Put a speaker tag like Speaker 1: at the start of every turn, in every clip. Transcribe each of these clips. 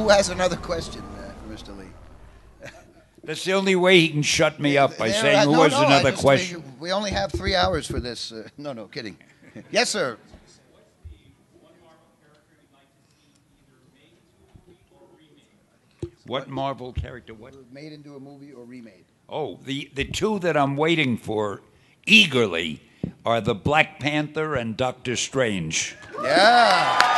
Speaker 1: Who has another question for Mr. Lee?
Speaker 2: That's the only way he can shut me up by saying who has another question.
Speaker 1: We only have 3 hours for this. No, kidding. Yes, sir.
Speaker 2: What Marvel character? What?
Speaker 1: Made into a movie or remade?
Speaker 2: Oh, the two that I'm waiting for eagerly are the Black Panther and Doctor Strange.
Speaker 1: Yeah.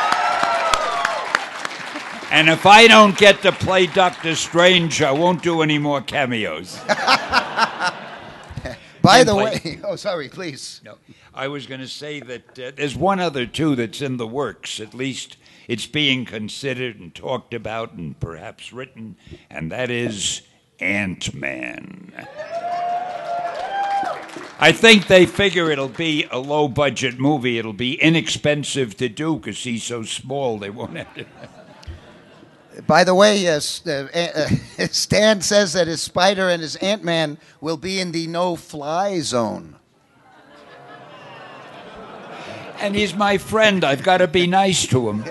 Speaker 2: And if I don't get to play Doctor Strange, I won't do any more cameos.
Speaker 1: By the way, sorry, please.
Speaker 2: No, I was going to say that there's one other, too, that's in the works. At least it's being considered and talked about and perhaps written, and that is Ant-Man. I think they figure it'll be a low-budget movie. It'll be inexpensive to do because he's so small they won't have to...
Speaker 1: By the way, Stan says that his Spider and his Ant-Man will be in the no-fly zone.
Speaker 2: And he's my friend. I've got to be nice to him.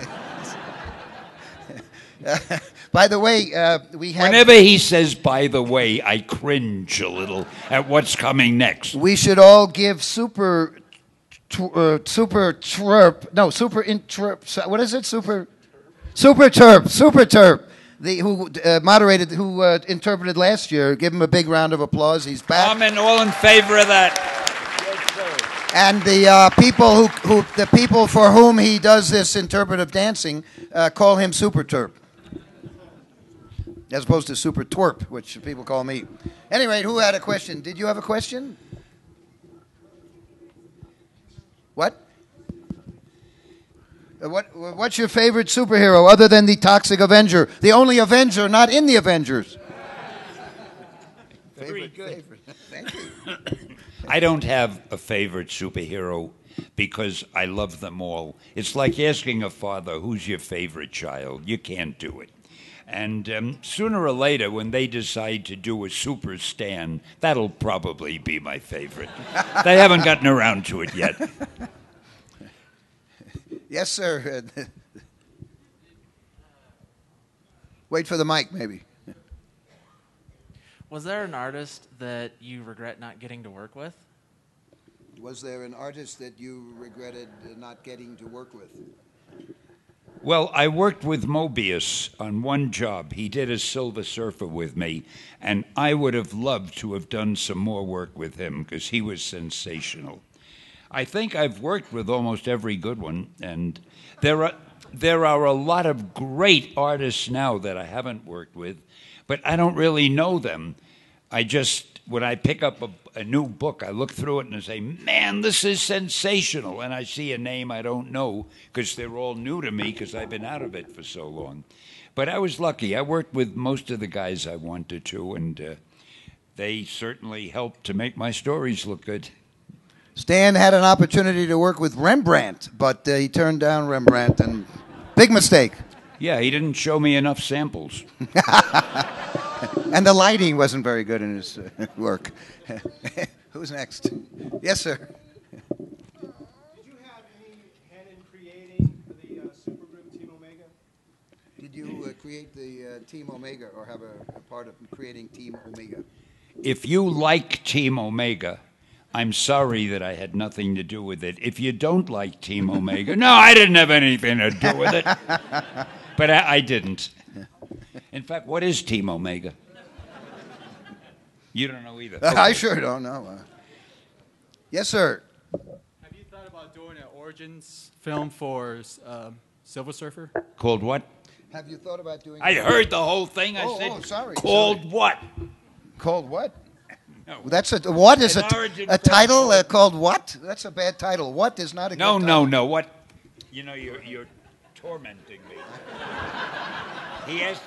Speaker 1: By the way, we have...
Speaker 2: Whenever he says, by the way, I cringe a little at what's coming next.
Speaker 1: We should all give Super Terp... What is it? Super Terp, who moderated, who interpreted last year. Give him a big round of applause. He's back.
Speaker 2: I'm all in favor of that. Yes, sir.
Speaker 1: And the people for whom he does this interpretive dancing call him Super Terp, as opposed to Super Twerp, which people call me. Anyway, who had a question? Did you have a question? What? What's your favorite superhero other than the Toxic Avenger? The only Avenger not in the Avengers.
Speaker 2: Very good.
Speaker 1: Thank you.
Speaker 2: I don't have a favorite superhero because I love them all. It's like asking a father, who's your favorite child? You can't do it. And sooner or later, when they decide to do a Super Stan, that'll probably be my favorite. They haven't gotten around to it yet.
Speaker 1: Yes, sir. Wait for the mic, maybe.
Speaker 3: Was there an artist that you regret not getting to work with?
Speaker 1: Was there an artist that you regretted not getting to work with?
Speaker 2: Well, I worked with Mobius on one job. He did a Silver Surfer with me, and I would have loved to have done some more work with him because he was sensational. I think I've worked with almost every good one, and there are a lot of great artists now that I haven't worked with, but I don't really know them. When I pick up a new book, I look through it and I say, man, this is sensational, and I see a name I don't know because they're all new to me because I've been out of it for so long. But I was lucky. I worked with most of the guys I wanted to, and they certainly helped to make my stories look good.
Speaker 1: Stan had an opportunity to work with Rembrandt, but he turned down Rembrandt, and big mistake.
Speaker 2: Yeah, he didn't show me enough samples.
Speaker 1: And the lighting wasn't very good in his work. Who's next? Yes, sir.
Speaker 4: Did you have any hand in creating the supergroup Team Omega?
Speaker 1: Did you create the Team Omega, or have a part of creating Team Omega?
Speaker 2: If you like Team Omega, I'm sorry that I had nothing to do with it. If you don't like Team Omega, no, I didn't have anything to do with it. But I didn't. In fact, what is Team Omega? You don't know either. Okay.
Speaker 1: I sure don't know. Yes, sir.
Speaker 4: Have you thought about doing an origins film for Silver Surfer?
Speaker 2: Called what?
Speaker 1: Have you thought about doing...
Speaker 2: I heard the whole thing. I said,
Speaker 1: sorry.
Speaker 2: Called what?
Speaker 1: Called what?
Speaker 2: No.
Speaker 1: That's a... What is a title
Speaker 2: film.
Speaker 1: Called what? That's a bad title. What is not a good title.
Speaker 2: No. What? You know, you're tormenting me. He asked,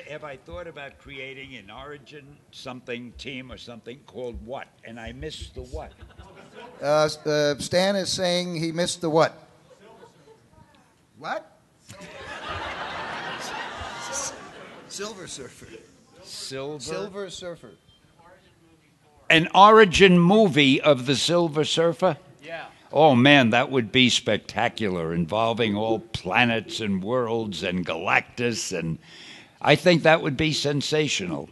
Speaker 2: have I thought about creating an origin something team or something called what? And I missed the what.
Speaker 1: Stan is saying he missed the what? What? Silver Surfer. Silver Surfer.
Speaker 2: An origin movie of the Silver Surfer?
Speaker 4: Yeah.
Speaker 2: Oh man, that would be spectacular, involving all planets and worlds and Galactus, and I think that would be sensational.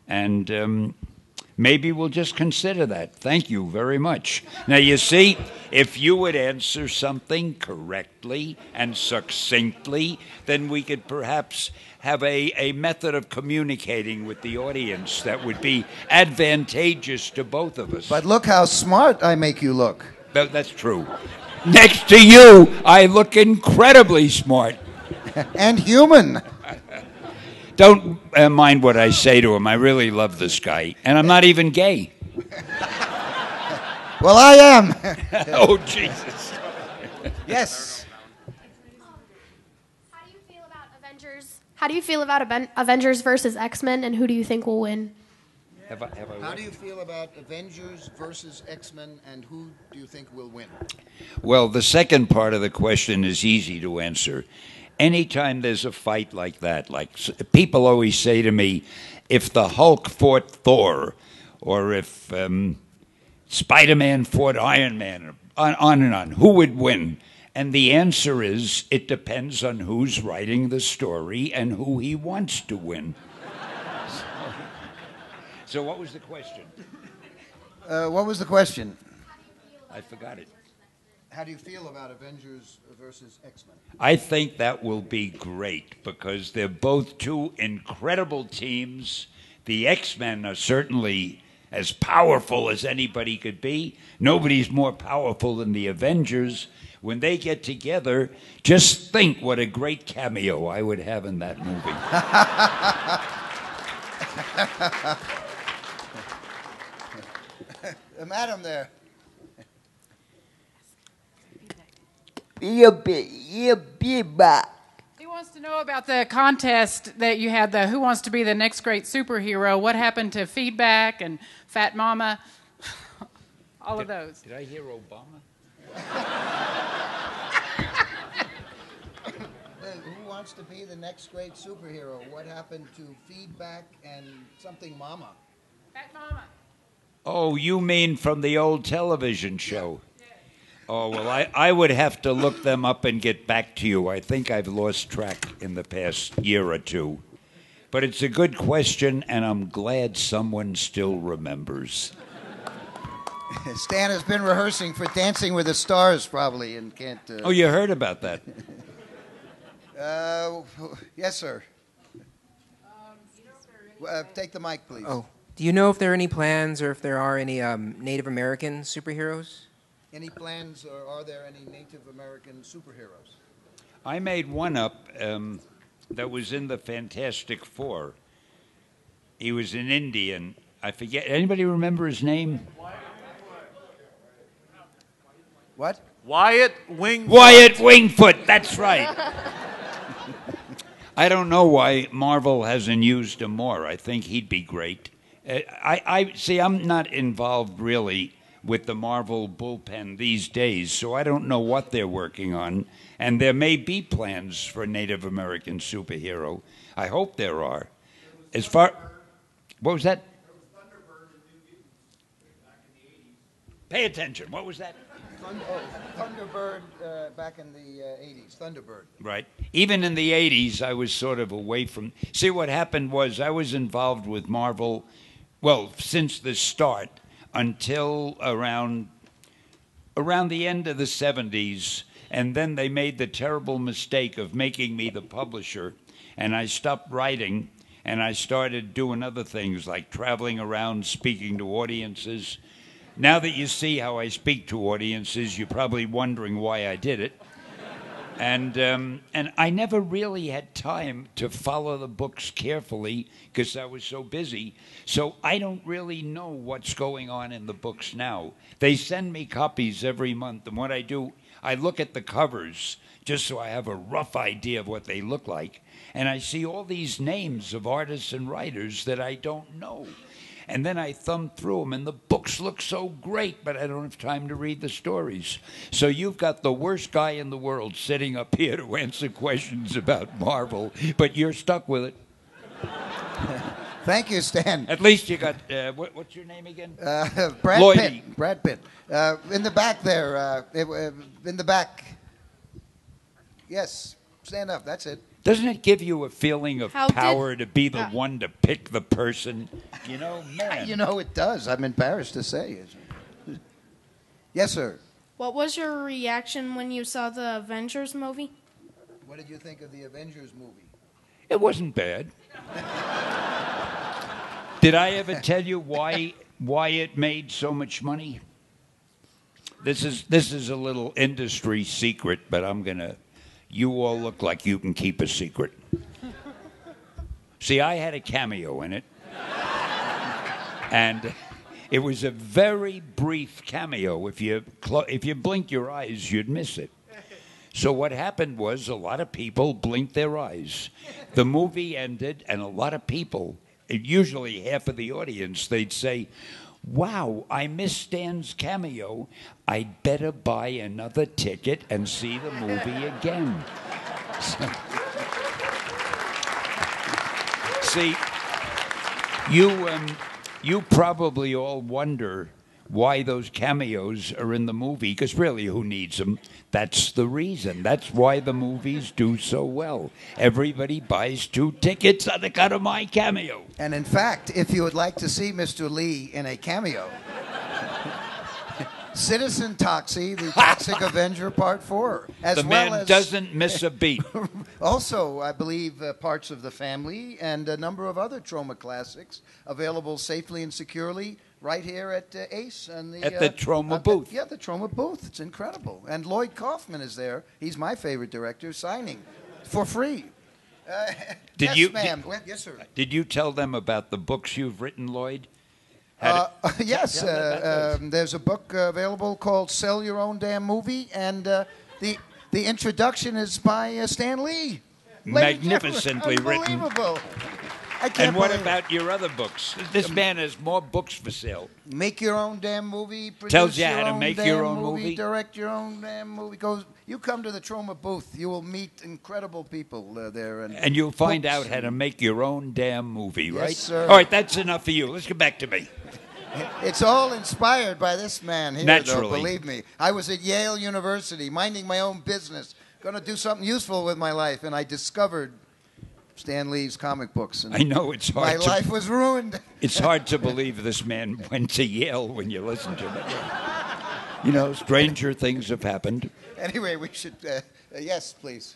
Speaker 2: And maybe we'll just consider that. Thank you very much. Now, you see, if you would answer something correctly and succinctly, then we could perhaps have a method of communicating with the audience that would be advantageous to both of us.
Speaker 1: But look how smart I make you look.
Speaker 2: That's true. Next to you, I look incredibly smart.
Speaker 1: And human.
Speaker 2: Don't mind what I say to him. I really love this guy. And I'm not even gay.
Speaker 1: Well, I am.
Speaker 2: Oh, Jesus.
Speaker 1: Yes.
Speaker 5: How do you feel about Avengers? How do you feel about Avengers versus X-Men, and who do you think will win?
Speaker 1: How do you feel about Avengers versus X-Men, and who do you think will win?
Speaker 2: Well, the second part of the question is easy to answer. Anytime there's a fight like that, like people always say to me, if the Hulk fought Thor, or if Spider-Man fought Iron Man, on and on, who would win? And the answer is, it depends on who's writing the story and who he wants to win. So what was the question?
Speaker 1: What was the question?
Speaker 2: I forgot it.
Speaker 1: How do you feel about Avengers versus X-Men?
Speaker 2: I think that will be great because they're both two incredible teams. The X-Men are certainly as powerful as anybody could be. Nobody's more powerful than the Avengers. When they get together, just think what a great cameo I would have in that movie.
Speaker 1: Madam there.
Speaker 6: He wants to know about the contest that you had, the Who Wants to Be the Next Great Superhero. What happened to Feedback and Fat Mama? All of those.
Speaker 2: Did I hear Obama?
Speaker 1: Who wants to be the next great superhero? What happened to Feedback and something Mama?
Speaker 6: Fat Mama.
Speaker 2: Oh, you mean from the old television show? Oh, well, I would have to look them up and get back to you. I think I've lost track in the past year or two. But it's a good question, and I'm glad someone still remembers.
Speaker 1: Stan has been rehearsing for Dancing with the Stars, probably, and can't...
Speaker 2: Oh, you heard about that?
Speaker 1: Yes, sir. Take the mic, please.
Speaker 7: Oh, do you know if there are any plans or if there are any Native American superheroes?
Speaker 1: Any plans, or are there any Native American superheroes?
Speaker 2: I made one up that was in the Fantastic Four. He was an Indian. I forget. Anybody remember his name?
Speaker 1: What?
Speaker 4: Wyatt Wingfoot.
Speaker 2: Wyatt Wingfoot. That's right. I don't know why Marvel hasn't used him more. I think he'd be great. I see. I'm not involved really with the Marvel bullpen these days, so I don't know what they're working on. And there may be plans for a Native American superhero. I hope there are. As far, what was that? Pay attention. What was that?
Speaker 1: Thunderbird back in the 80s. Thunderbird.
Speaker 2: Right. Even in the 80s, I was sort of away from... See, what happened was I was involved with Marvel, well, since the start, until around the end of the 70s, and then they made the terrible mistake of making me the publisher, and I stopped writing, and I started doing other things like traveling around speaking to audiences. Now that you see how I speak to audiences, you're probably wondering why I did it. And I never really had time to follow the books carefully because I was so busy. So I don't really know what's going on in the books now. They send me copies every month, and what I do, I look at the covers just so I have a rough idea of what they look like. And I see all these names of artists and writers that I don't know. And then I thumb through them, and the books look so great, but I don't have time to read the stories. So you've got the worst guy in the world sitting up here to answer questions about Marvel, but you're stuck with it.
Speaker 1: Thank you, Stan.
Speaker 2: At least you got, what's your name again?
Speaker 1: Brad
Speaker 2: Lloyd.
Speaker 1: Pitt. Brad Pitt. In the back there. In the back. Yes. Stand up. That's it.
Speaker 2: Doesn't it give you a feeling of
Speaker 5: How
Speaker 2: power to be the one to pick the person? You know, man.
Speaker 1: You know it does. I'm embarrassed to say it. Yes, sir.
Speaker 8: What was your reaction when you saw the Avengers movie?
Speaker 1: What did you think of the Avengers movie?
Speaker 2: It wasn't bad. Did I ever tell you why it made so much money? This is a little industry secret, but you all look like you can keep a secret. See, I had a cameo in it. And it was a very brief cameo. If you blinked your eyes, you'd miss it. So what happened was a lot of people blinked their eyes. The movie ended, and a lot of people, usually half of the audience, they'd say, "Wow, I missed Stan's cameo. I'd better buy another ticket and see the movie again." See, you probably all wonder why those cameos are in the movie, because really, who needs them? That's the reason. That's why the movies do so well. Everybody buys 2 tickets on account of my cameo.
Speaker 1: And in fact, if you would like to see Mr. Lee in a cameo, Citizen Toxie, the Toxic Avenger Part 4.
Speaker 2: The man doesn't miss a beat.
Speaker 1: Also, I believe, Parts of the Family and a number of other Troma classics available safely and securely right here at Ace. And
Speaker 2: At the Troma booth.
Speaker 1: Yeah, the Troma booth. It's incredible. And Lloyd Kaufman is there. He's my favorite director, signing for free. Yes, ma'am. Yes, sir.
Speaker 2: Did you tell them about the books you've written, Lloyd?
Speaker 1: Yes, there's a book available called "Sell Your Own Damn Movie," and the introduction is by Stan Lee.
Speaker 2: Magnificently written.
Speaker 1: Unbelievable. I can't
Speaker 2: And what
Speaker 1: believe
Speaker 2: about your other books? This man has more books for sale.
Speaker 1: Make your own damn movie.
Speaker 2: Tells you
Speaker 1: produce
Speaker 2: how to
Speaker 1: own
Speaker 2: make
Speaker 1: damn
Speaker 2: your own movie.
Speaker 1: Direct your own damn movie. You come to the Troma booth, you will meet incredible people there,
Speaker 2: and you'll find
Speaker 1: books.
Speaker 2: out how to make your own damn movie, right?
Speaker 1: Yes, sir.
Speaker 2: All right, that's enough for you. Let's get back to me.
Speaker 1: It's all inspired by this man here,
Speaker 2: Naturally.
Speaker 1: though, believe me. I was at Yale University, minding my own business, going to do something useful with my life, and I discovered Stan Lee's comic books. And
Speaker 2: I know it's hard.
Speaker 1: my life was ruined.
Speaker 2: It's hard to believe this man went to Yale when you listen to him. You know, stranger things have happened.
Speaker 1: Anyway, we should... yes, please.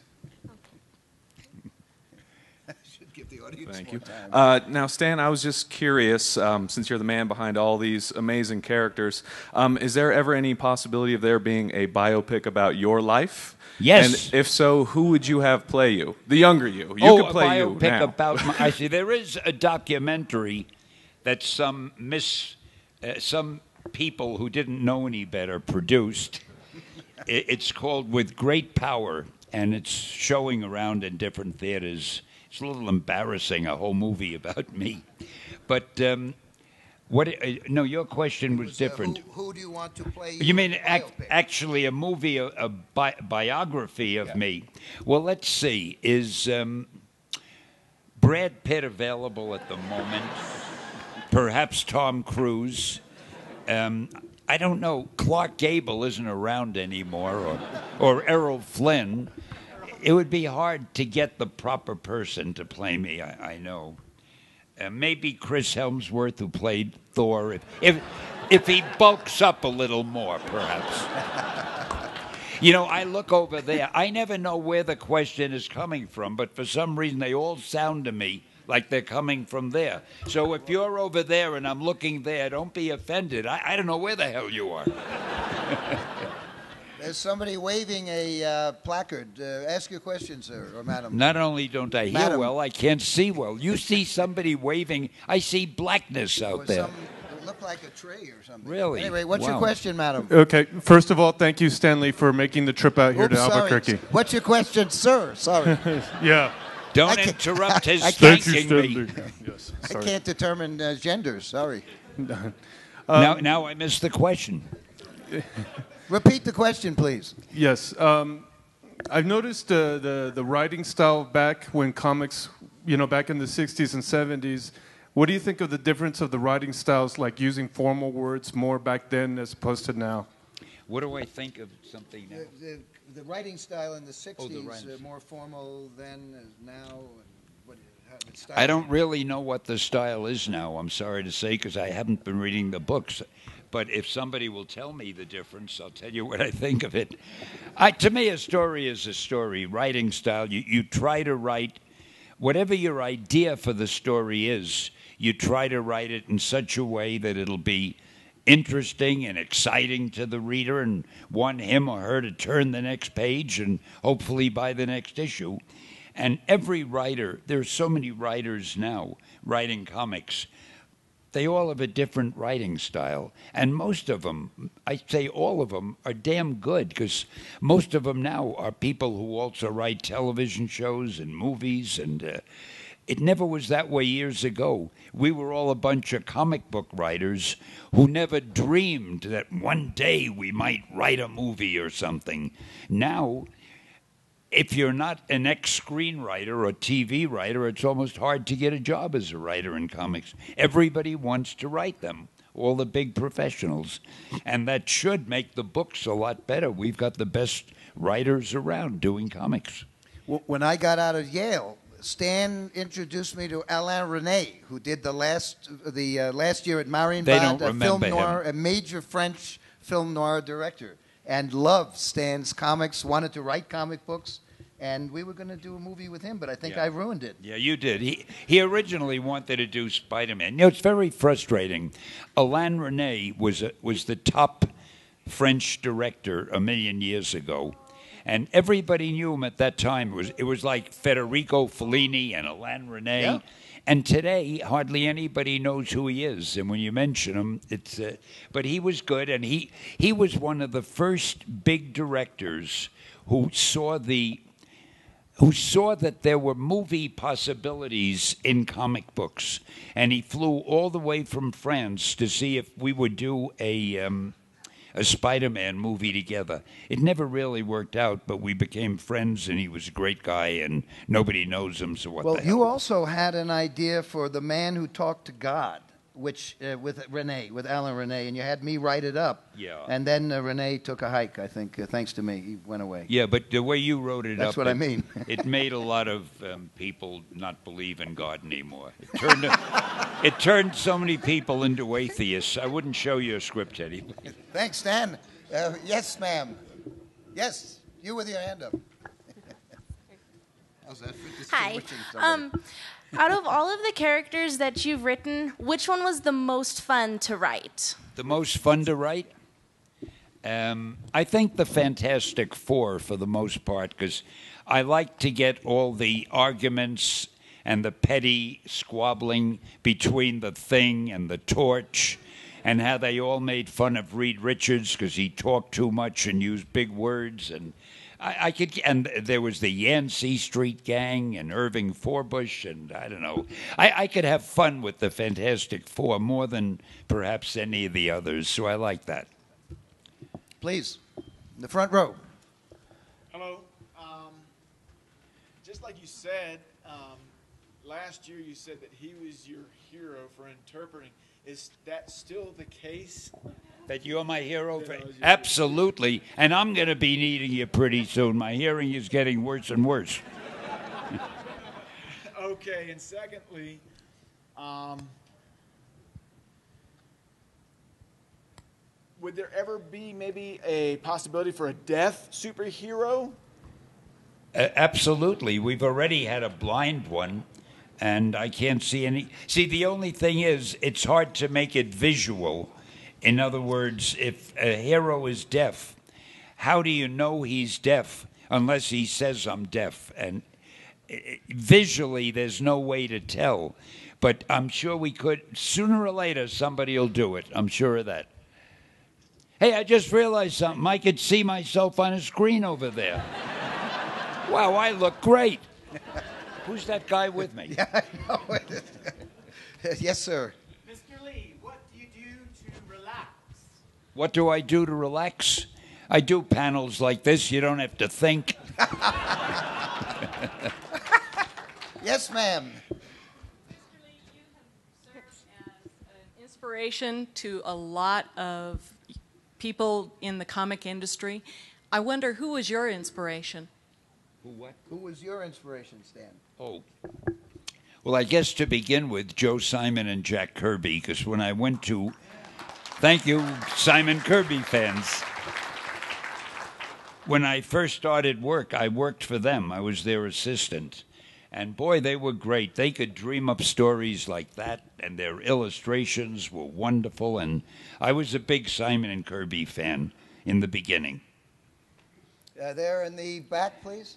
Speaker 1: Give the audience
Speaker 9: Thank
Speaker 1: more
Speaker 9: you.
Speaker 1: time.
Speaker 9: Now, Stan, I was just curious, since you're the man behind all these amazing characters, is there ever any possibility of there being a biopic about your life?
Speaker 2: Yes.
Speaker 9: And if so, who would you have play you? The younger you. You could play
Speaker 2: a
Speaker 9: you
Speaker 2: biopic
Speaker 9: now.
Speaker 2: about I see. There is a documentary that some people who didn't know any better produced. It's called "With Great Power," and it's showing around in different theaters. It's a little embarrassing, a whole movie about me. But no, your question was different.
Speaker 1: Who do you want to play?
Speaker 2: You mean
Speaker 1: biopic?
Speaker 2: actually a movie, a biography of me? Well, let's see. Is Brad Pitt available at the moment? Perhaps Tom Cruise. I don't know. Clark Gable isn't around anymore, or Errol Flynn. It would be hard to get the proper person to play me, I know. Maybe Chris Hemsworth, who played Thor, if he bulks up a little more, perhaps. You know, I look over there. I never know where the question is coming from, but for some reason they all sound to me like they're coming from there. So if you're over there and I'm looking there, don't be offended. I don't know where the hell you are.
Speaker 1: There's somebody waving a placard. Ask your question, sir, or madam.
Speaker 2: Not only don't I hear
Speaker 1: Madam.
Speaker 2: well, I can't see well. You see somebody waving, I see blackness out
Speaker 1: Or
Speaker 2: there.
Speaker 1: it looked like a tray or something.
Speaker 2: Really?
Speaker 1: Anyway, what's your
Speaker 2: Wow.
Speaker 1: question, madam?
Speaker 10: Okay, first of all, thank you, Stanley, for making the trip out here
Speaker 1: Oops,
Speaker 10: to
Speaker 1: sorry.
Speaker 10: Albuquerque.
Speaker 1: What's your question, sir? Sorry.
Speaker 10: Yeah.
Speaker 2: Don't
Speaker 1: I can't-
Speaker 2: interrupt his
Speaker 1: I
Speaker 10: Thank you,
Speaker 2: thanking me.
Speaker 10: Stanley. Yes,
Speaker 1: I
Speaker 10: sorry.
Speaker 1: can't determine genders. Sorry.
Speaker 2: Now I missed the question.
Speaker 1: Repeat the question, please.
Speaker 10: Yes. I've noticed the writing style back when comics, back in the 60s and 70s, What do you think of the difference of the writing styles, like using formal words more back then as opposed to now?
Speaker 2: What do I think of something now?
Speaker 1: The writing style in the 60s,
Speaker 2: writing
Speaker 1: more formal then as now. The style.
Speaker 2: I don't really know what the style is now, I'm sorry to say, because I haven't been reading the books. But if somebody will tell me the difference, I'll tell you what I think of it. To me, a story is a story. Writing style, you try to write whatever your idea for the story is, you try to write it in such a way that it'll be interesting and exciting to the reader and want him or her to turn the next page and hopefully buy the next issue. And every writer, there are so many writers now writing comics, they all have a different writing style. And most of them, I say all of them, are damn good, because most of them now are people who also write television shows and movies. And it never was that way years ago. We were all a bunch of comic book writers who never dreamed that one day we might write a movie or something. Now, if you're not an ex-screenwriter or TV writer, it's almost hard to get a job as a writer in comics. Everybody wants to write them, all the big professionals. And that should make the books a lot better. We've got the best writers around doing comics.
Speaker 1: When I got out of Yale, Stan introduced me to Alain Resnais, who did the last year at Marienbad, a film noir, a major French film noir director, and loved Stan's comics, wanted to write comic books. And we were going to do a movie with him, but I think I ruined it.
Speaker 2: Yeah, you did. He originally wanted to do Spider-Man. You know, it's very frustrating. Alain Resnais was the top French director a million years ago, and everybody knew him at that time. It was like Federico Fellini and Alain Resnais. Yeah. And today, hardly anybody knows who he is. And when you mention him, it's. But he was good, and he was one of the first big directors who saw that there were movie possibilities in comic books. And he flew all the way from France to see if we would do a Spider-Man movie together. It never really worked out, but we became friends, and he was a great guy, and nobody knows him, so what the hell?
Speaker 1: Well, you also had an idea for The Man Who Talked to God, which with Alain Resnais, and you had me write it up.
Speaker 2: Yeah.
Speaker 1: And then Resnais took a hike, I think, thanks to me. He went away.
Speaker 2: Yeah, but the way you wrote it
Speaker 1: That's what I mean.
Speaker 2: It made a lot of people not believe in God anymore. It turned so many people into atheists. I wouldn't show you a script anymore.
Speaker 1: Thanks, Stan. Yes, ma'am. Yes, you with your hand up. How's that?
Speaker 8: Hi. Out of all of the characters that you've written, which one was the most fun to write?
Speaker 2: The most fun to write? I think the Fantastic Four for the most part, because I like to get all the arguments and the petty squabbling between the Thing and the Torch, and how they all made fun of Reed Richards because he talked too much and used big words. And and there was the Yancey Street Gang and Irving Forbush, and I don't know. I could have fun with the Fantastic Four more than perhaps any of the others, so I like that.
Speaker 1: Please, in the front row.
Speaker 4: Hello. Just like you said, last year you said that he was your hero for interpreting. Is that still the case?
Speaker 2: That you're my hero? Absolutely. And I'm going to be needing you pretty soon. My hearing is getting worse and worse.
Speaker 4: Okay, and secondly, would there ever be maybe a possibility for a deaf superhero?
Speaker 2: Absolutely. We've already had a blind one, and I can't see any. See, the only thing is, it's hard to make it visual. In other words, if a hero is deaf, how do you know he's deaf unless he says, I'm deaf? And visually, there's no way to tell. But I'm sure we could. Sooner or later, somebody will do it. I'm sure of that. Hey, I just realized something. I could see myself on a screen over there. Wow, I look great. Who's that guy with me?
Speaker 1: Yeah, I know. Yes, sir.
Speaker 4: Mr. Lee, what do you do to relax?
Speaker 2: What do I do to relax? I do panels like this. You don't have to think.
Speaker 1: Yes, ma'am.
Speaker 6: Mr. Lee, you have
Speaker 11: inspiration to a lot of people in the comic industry. I wonder, who was your inspiration?
Speaker 1: Who was your inspiration, Stan?
Speaker 2: Oh. Well, I guess to begin with, Joe Simon and Jack Kirby, because when I went to... Thank you, Simon Kirby fans. When I first started work, I worked for them. I was their assistant. And boy, they were great. They could dream up stories like that, and their illustrations were wonderful. And I was a big Simon and Kirby fan in the beginning.
Speaker 1: There in the back, please.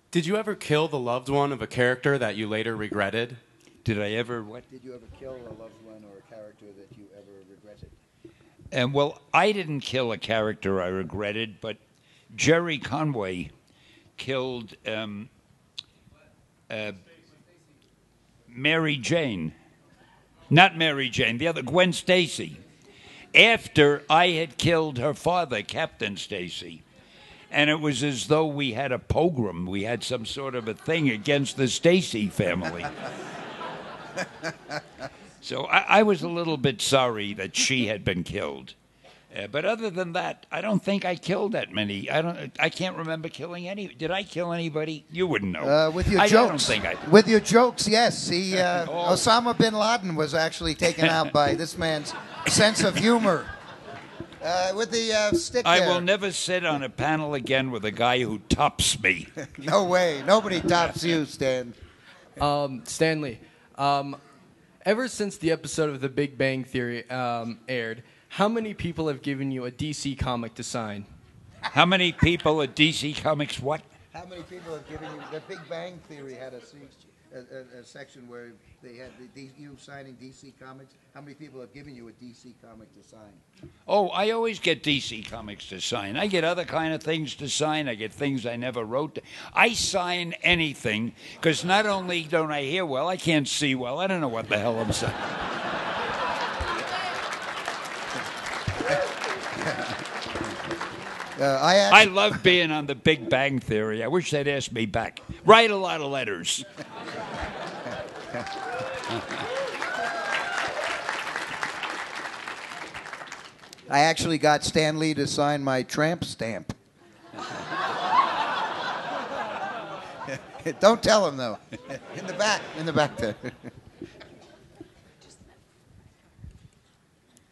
Speaker 12: Did you ever kill the loved one of a character that you later regretted?
Speaker 2: Did I ever what?
Speaker 1: Did you ever kill a loved one or a character that you ever regretted?
Speaker 2: Well, I didn't kill a character I regretted, but Jerry Conway killed Mary Jane. Not Mary Jane, the other, Gwen Stacy. After I had killed her father, Captain Stacy. And it was as though we had a pogrom. We had some sort of a thing against the Stacy family. So I was a little bit sorry that she had been killed. But other than that, I don't think I killed that many. I can't remember killing any. Did I kill anybody? You wouldn't know.
Speaker 1: With your
Speaker 2: jokes. I don't think I.
Speaker 1: With your jokes, yes. Osama bin Laden was actually taken out by this man's sense of humor. With the stick
Speaker 2: I
Speaker 1: there.
Speaker 2: will never sit on a panel again with a guy who tops me.
Speaker 1: No way. Nobody tops you, Stan.
Speaker 13: Stanley, ever since the episode of The Big Bang Theory aired, how many people have given you a DC comic to sign?
Speaker 2: How many people at DC Comics what?
Speaker 1: How many people have given you... The Big Bang Theory had a section where they had you signing DC Comics. How many people have given you a DC comic to sign?
Speaker 2: Oh, I always get DC Comics to sign. I get other kind of things to sign. I get things I never wrote. I sign anything because not only don't I hear well, I can't see well. I don't know what the hell I'm saying. I love being on the Big Bang Theory. I wish they'd ask me back. Write a lot of letters.
Speaker 1: I actually got Stan Lee to sign my tramp stamp. Don't tell him, though. In the back there.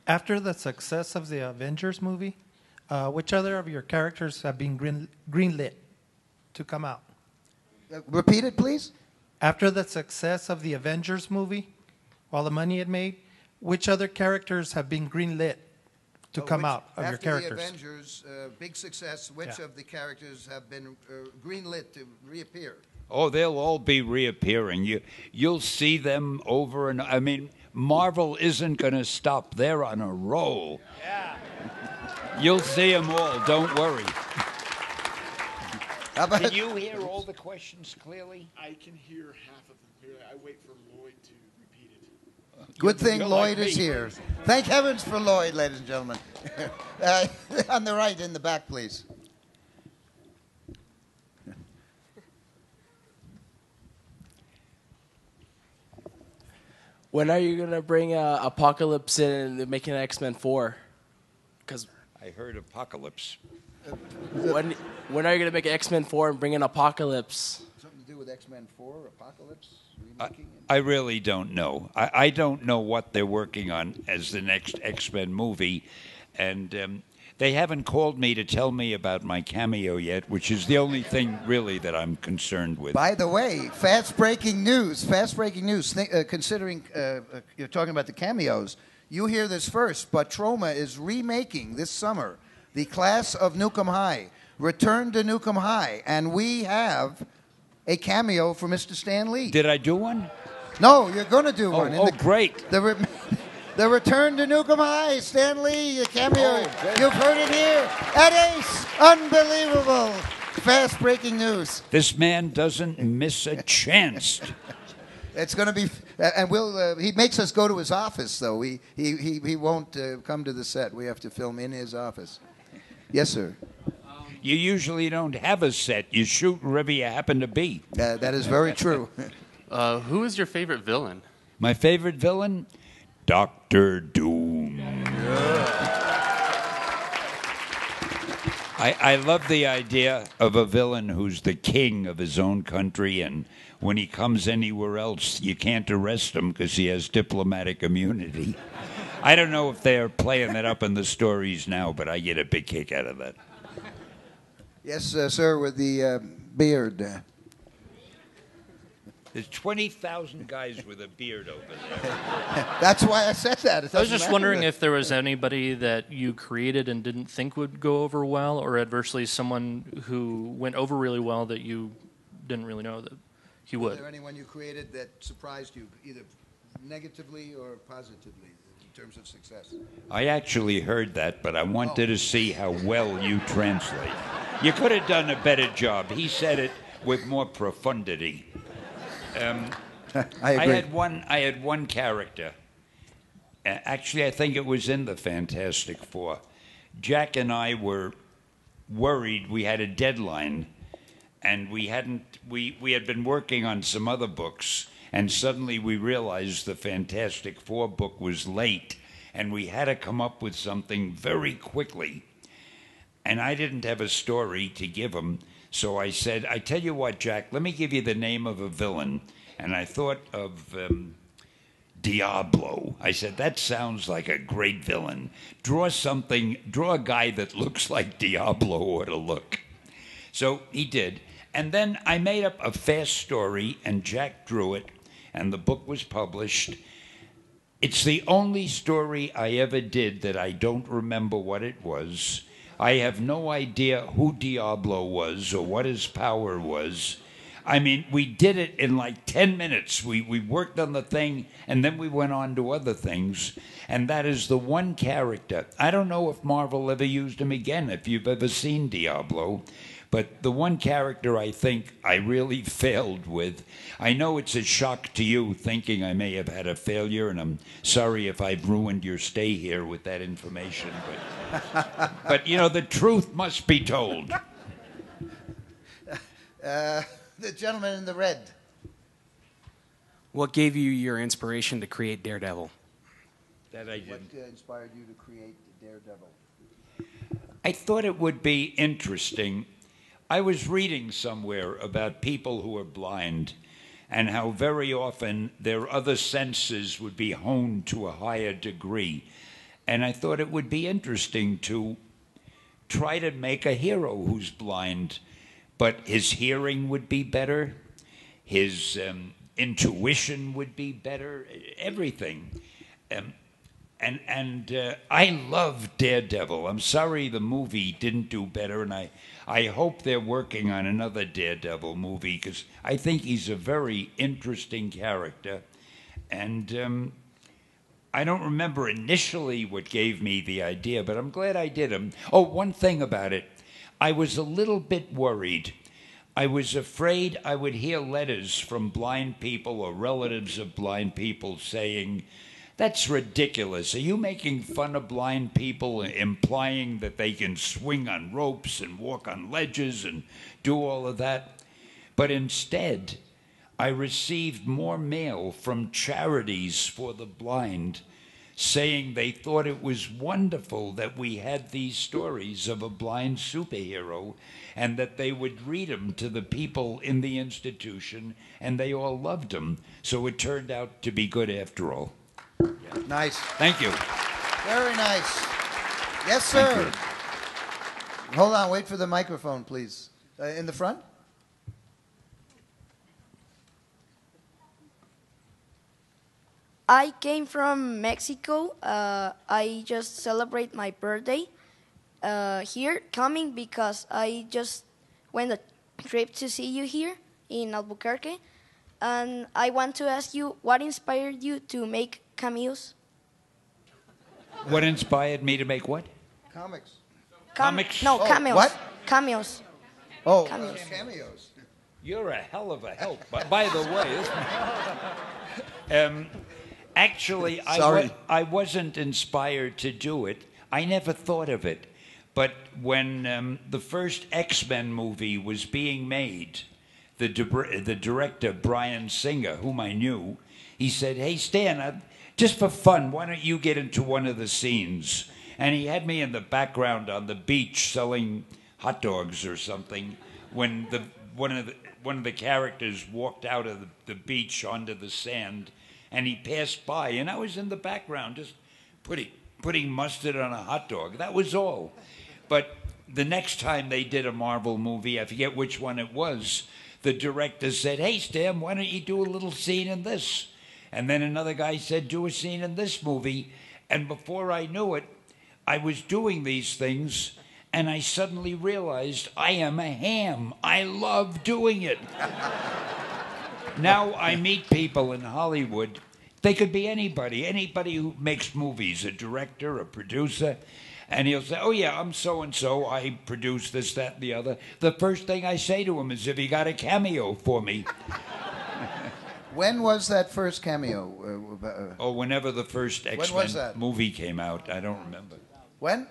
Speaker 14: After the success of the Avengers movie, which other of your characters have been greenlit to come out?
Speaker 1: Repeat it, please.
Speaker 14: After the success of the Avengers movie, all the money it made, which other characters have been greenlit to come out of your characters?
Speaker 1: After the Avengers, big success, which of the characters have been greenlit to reappear?
Speaker 2: Oh, they'll all be reappearing. You'll see them over and... I mean, Marvel isn't going to stop. They're on a roll. Yeah. You'll see them all. Don't worry. Can you hear all the questions clearly?
Speaker 4: I can hear half of them clearly. I wait for Lloyd to repeat it.
Speaker 1: Good thing Lloyd is here. Thank heavens for Lloyd, ladies and gentlemen. On the right, in the back, please.
Speaker 15: When are you going to bring Apocalypse in and make an X-Men 4? Because
Speaker 2: I heard Apocalypse.
Speaker 15: When are you going to make an X-Men 4 and bring in Apocalypse?
Speaker 1: Something to do with X-Men 4, Apocalypse?
Speaker 2: I really don't know. I don't know what they're working on as the next X-Men movie. And they haven't called me to tell me about my cameo yet, which is the only thing really that I'm concerned with.
Speaker 1: By the way, fast-breaking news. Considering you're talking about the cameos, you hear this first, but Troma is remaking this summer The Class of Nukem High, Return to Nukem High, and we have a cameo for Mr. Stan Lee.
Speaker 2: Did I do one?
Speaker 1: No, you're going to do one.
Speaker 2: Great.
Speaker 1: The Return to Nukem High, Stan Lee, a cameo. You've heard it here at Ace. Unbelievable. Fast-breaking news.
Speaker 2: This man doesn't miss a chance.
Speaker 1: It's going to be, and he makes us go to his office, though. He won't come to the set. We have to film in his office. Yes, sir.
Speaker 2: You usually don't have a set. You shoot wherever you happen to be.
Speaker 1: That is very true.
Speaker 12: Who is your favorite villain?
Speaker 2: My favorite villain? Dr. Doom. I love the idea of a villain who's the king of his own country, and when he comes anywhere else, you can't arrest him because he has diplomatic immunity. I don't know if they're playing that up in the stories now, but I get a big kick out of that.
Speaker 1: Yes, sir, with the beard.
Speaker 2: There's 20,000 guys with a beard over there.
Speaker 1: That's why I said that.
Speaker 16: I was just wondering if there was anybody that you created and didn't think would go over well, or adversely someone who went over really well that you didn't really know that he would.
Speaker 1: Was there anyone you created that surprised you, either negatively or positively, in terms of success?
Speaker 2: I actually heard that, but I wanted to see how well you translate. You could have done a better job. He said it with more profundity.
Speaker 1: I agree.
Speaker 2: I had one character. Actually, I think it was in the Fantastic Four. Jack and I were worried. We had a deadline, and we had been working on some other books, and suddenly we realized the Fantastic Four book was late, and we had to come up with something very quickly. And I didn't have a story to give him. So I said, I tell you what, Jack, let me give you the name of a villain. And I thought of Diablo. I said, that sounds like a great villain. Draw a guy that looks like Diablo ought to look. So he did. And then I made up a fast story, and Jack drew it, and the book was published. It's the only story I ever did that I don't remember what it was. I have no idea who Diablo was or what his power was. I mean, we did it in like 10 minutes. We worked on the thing, and then we went on to other things. And that is the one character. I don't know if Marvel ever used him again, if you've ever seen Diablo. But the one character I think I really failed with, I know it's a shock to you thinking I may have had a failure, and I'm sorry if I've ruined your stay here with that information. But you know, the truth must be told.
Speaker 1: The gentleman in the red.
Speaker 17: What gave you your inspiration to create Daredevil?
Speaker 2: That I didn't.
Speaker 1: What inspired you to create Daredevil?
Speaker 2: I thought it would be interesting. I was reading somewhere about people who are blind and how very often their other senses would be honed to a higher degree. And I thought it would be interesting to try to make a hero who's blind, but his hearing would be better, his intuition would be better, everything. And I love Daredevil. I'm sorry the movie didn't do better, and I hope they're working on another Daredevil movie because I think he's a very interesting character. And I don't remember initially what gave me the idea, but I'm glad I did him. Oh, one thing about it. I was a little bit worried. I was afraid I would hear letters from blind people or relatives of blind people saying, that's ridiculous. Are you making fun of blind people, implying that they can swing on ropes and walk on ledges and do all of that? But instead, I received more mail from charities for the blind saying they thought it was wonderful that we had these stories of a blind superhero and that they would read them to the people in the institution, and they all loved them. So it turned out to be good after all.
Speaker 1: Nice.
Speaker 2: Thank you.
Speaker 1: Very nice. Yes, sir. Hold on. Wait for the microphone, please. In the front?
Speaker 18: I came from Mexico. I just celebrate my birthday here, coming because I just went a trip to see you here in Albuquerque. And I want to ask you, what inspired you to make cameos?
Speaker 2: What inspired me to make what?
Speaker 1: Comics.
Speaker 2: Comics?
Speaker 18: No, cameos.
Speaker 1: What?
Speaker 18: Cameos.
Speaker 1: Oh,
Speaker 18: cameos.
Speaker 1: Cameos.
Speaker 2: You're a hell of a help. By the way, actually, I wasn't inspired to do it. I never thought of it. But when the first X-Men movie was being made, the director, Brian Singer, whom I knew, he said, "Hey, Stan, just for fun, why don't you get into one of the scenes?" And he had me in the background on the beach selling hot dogs or something when one of the characters walked out of the beach onto the sand, and he passed by, and I was in the background just putting mustard on a hot dog. That was all. But the next time they did a Marvel movie, I forget which one it was, the director said, "Hey, Stan, why don't you do a little scene in this?" And then another guy said, "Do a scene in this movie." And before I knew it, I was doing these things, and I suddenly realized I am a ham. I love doing it. Now I meet people in Hollywood. They could be anybody who makes movies, a director, a producer, and he'll say, "Oh yeah, I'm so-and-so, I produce this, that, and the other." The first thing I say to him is, "Have you got a cameo for me?"
Speaker 1: When was that first cameo?
Speaker 2: Whenever the first X-Men movie came out. I don't remember.
Speaker 1: When?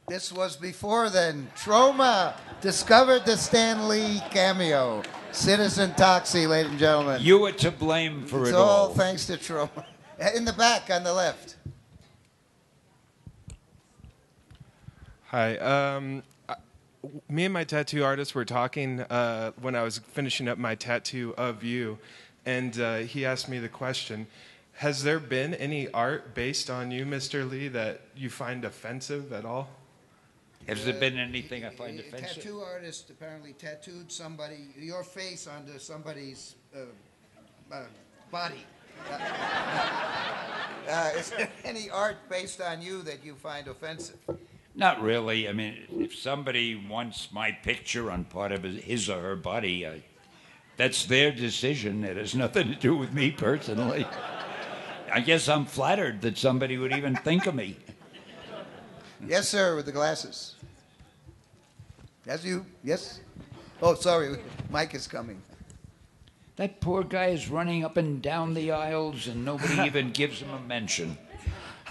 Speaker 1: This was before then. Troma discovered the Stan Lee cameo. Citizen Toxie, ladies and gentlemen.
Speaker 2: You were to blame for
Speaker 1: it's
Speaker 2: it all.
Speaker 1: It's all thanks to Troma. In the back, on the left.
Speaker 19: Hi. Me and my tattoo artist were talking when I was finishing up my tattoo of you, and he asked me the question, has there been any art based on you, Mr. Lee, that you find offensive at all?
Speaker 2: Has there been anything I find offensive?
Speaker 1: A tattoo artist apparently tattooed your face onto somebody's body. Is there any art based on you that you find offensive?
Speaker 2: Not really. I mean, if somebody wants my picture on part of his or her body, that's their decision. It has nothing to do with me personally. I guess I'm flattered that somebody would even think of me.
Speaker 1: Yes, sir, with the glasses. That's you. Yes? Oh, sorry. Mike is coming.
Speaker 2: That poor guy is running up and down the aisles, and nobody even gives him a mention.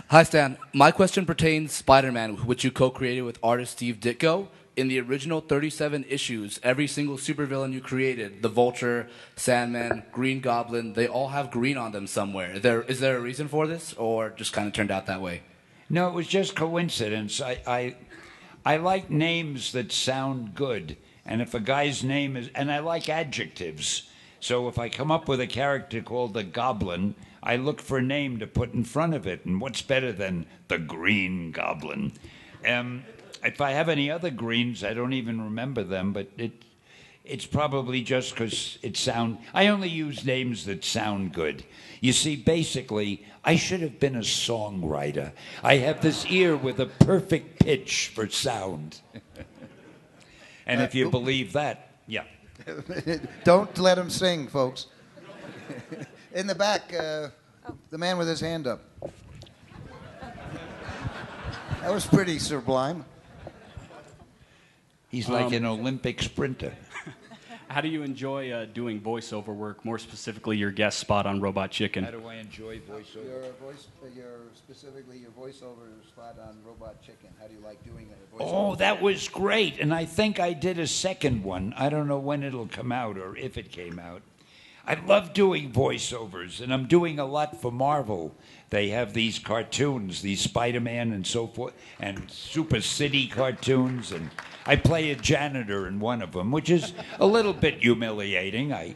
Speaker 20: Hi, Stan. My question pertains Spider-Man, which you co-created with artist Steve Ditko. In the original 37 issues, every single supervillain you created, the Vulture, Sandman, Green Goblin, they all have green on them somewhere. Is there a reason for this, or just kind of turned out that way?
Speaker 2: No, it was just coincidence. I like names that sound good, and if a guy's name is... And I like adjectives. So if I come up with a character called the Goblin, I look for a name to put in front of it, and what's better than the Green Goblin? If I have any other greens, I don't even remember them, but it's probably just because I only use names that sound good. You see, basically, I should have been a songwriter. I have this ear with a perfect pitch for sound. And if you believe that, yeah.
Speaker 1: Don't let him sing, folks. In the back, the man with his hand up. That was pretty sublime.
Speaker 2: He's like an Olympic sprinter.
Speaker 17: How do you enjoy doing voiceover work, more specifically your guest spot on Robot Chicken?
Speaker 2: How do I enjoy voiceover?
Speaker 1: Specifically your voiceover spot on Robot Chicken. How do you like doing that?
Speaker 2: Oh, that was great. And I think I did a second one. I don't know when it'll come out or if it came out. I love doing voiceovers, and I'm doing a lot for Marvel. They have these cartoons, these Spider-Man and so forth, and Super City cartoons, and I play a janitor in one of them, which is a little bit humiliating. And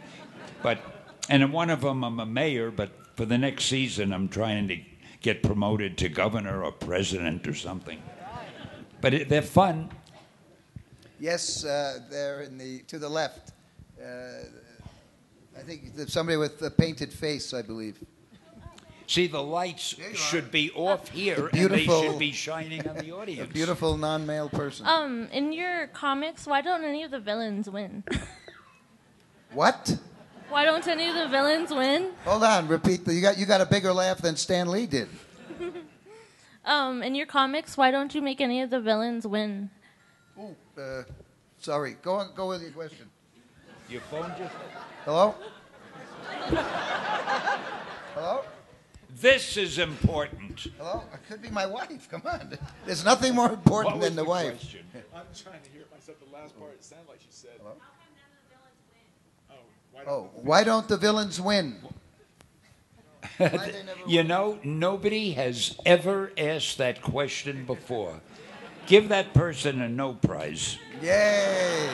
Speaker 2: in one of them, I'm a mayor, but for the next season, I'm trying to get promoted to governor or president or something. But they're fun.
Speaker 1: Yes, they're to the left. I think somebody with a painted face, I believe.
Speaker 2: See, the lights should be off here, and they should be shining on the audience.
Speaker 1: A beautiful non-male person.
Speaker 8: In your comics, why don't any of the villains win?
Speaker 1: What?
Speaker 8: Why don't any of the villains win?
Speaker 1: Hold on, repeat. You got a bigger laugh than Stan Lee did.
Speaker 8: In your comics, why don't you make any of the villains win?
Speaker 1: Ooh, sorry. Go with your question.
Speaker 2: Your phone just...
Speaker 1: Hello? Hello?
Speaker 2: This is important.
Speaker 1: Hello? It could be my wife. Come on. There's nothing more important than the wife.
Speaker 4: I'm trying to hear it myself. The last part, it sounded like she said. Hello?
Speaker 1: Why don't the villains win?
Speaker 2: You know, nobody has ever asked that question before. Give that person a no prize.
Speaker 1: Yay!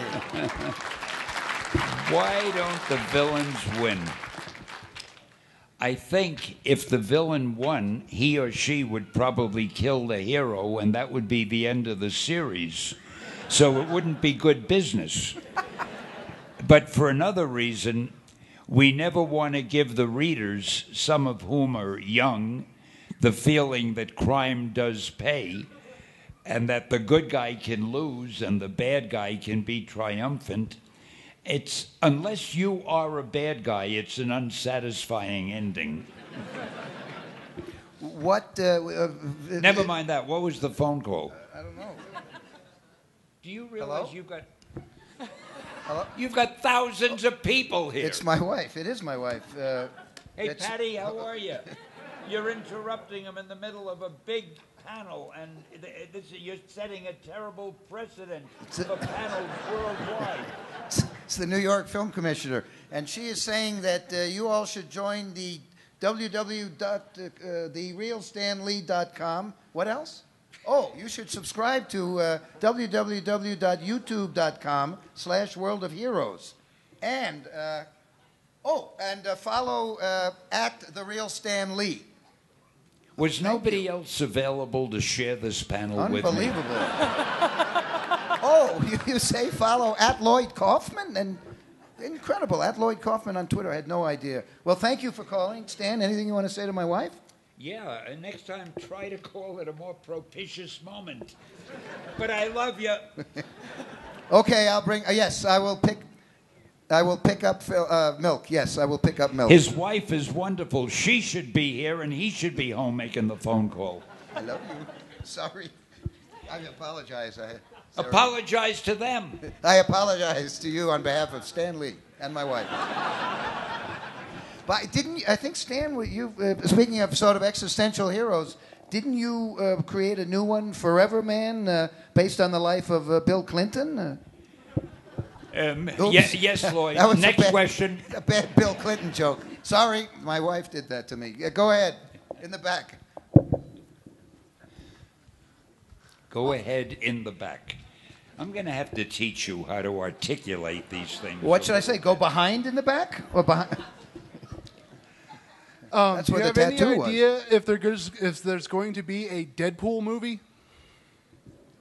Speaker 2: Why don't the villains win? I think if the villain won, he or she would probably kill the hero, and that would be the end of the series. So it wouldn't be good business. But for another reason, we never want to give the readers, some of whom are young, the feeling that crime does pay and that the good guy can lose and the bad guy can be triumphant. It's, unless you are a bad guy, it's an unsatisfying ending.
Speaker 1: Never
Speaker 2: mind that. What was the phone call?
Speaker 1: I don't know.
Speaker 2: Do you realize you've got...
Speaker 1: Hello?
Speaker 2: You've got thousands of people here.
Speaker 1: It's my wife. It is my wife.
Speaker 2: Hey, Patty, how are you? You're interrupting them in the middle of a big panel, and you're setting a terrible precedent for panels worldwide.
Speaker 1: It's the New York Film Commissioner, and she is saying that you all should join the www.therealstanlee.com. What else? Oh, you should subscribe to www.youtube.com/World of Heroes. And, follow at The Real Stan Lee.
Speaker 2: Was nobody else available to share this panel with me?
Speaker 1: Unbelievable. Oh, you say follow at Lloyd Kaufman? And incredible. At Lloyd Kaufman on Twitter. I had no idea. Well, thank you for calling. Stan, anything you want to say to my wife?
Speaker 2: Yeah, and next time try to call at a more propitious moment. But I love you.
Speaker 1: Okay, I'll bring. Yes, I will pick up milk. Yes, I will pick up milk.
Speaker 2: His wife is wonderful. She should be here, and he should be home making the phone call.
Speaker 1: I love you. Sorry, I apologize.
Speaker 2: Apologize to them.
Speaker 1: I apologize to you on behalf of Stan Lee and my wife. But I think Stan, speaking of sort of existential heroes, didn't you create a new one, Forever Man, based on the life of Bill Clinton?
Speaker 2: Yes, Lloyd.
Speaker 1: That was
Speaker 2: Next question.
Speaker 1: A bad Bill Clinton joke. Sorry, my wife did that to me. Yeah, go ahead, in the back.
Speaker 2: Go ahead in the back. I'm going to have to teach you how to articulate these things.
Speaker 1: What should I say? Go behind in the back? Or behind? That's
Speaker 21: do
Speaker 1: where
Speaker 21: you
Speaker 1: the
Speaker 21: have any
Speaker 1: tattoo
Speaker 21: idea if there's going to be a Deadpool movie?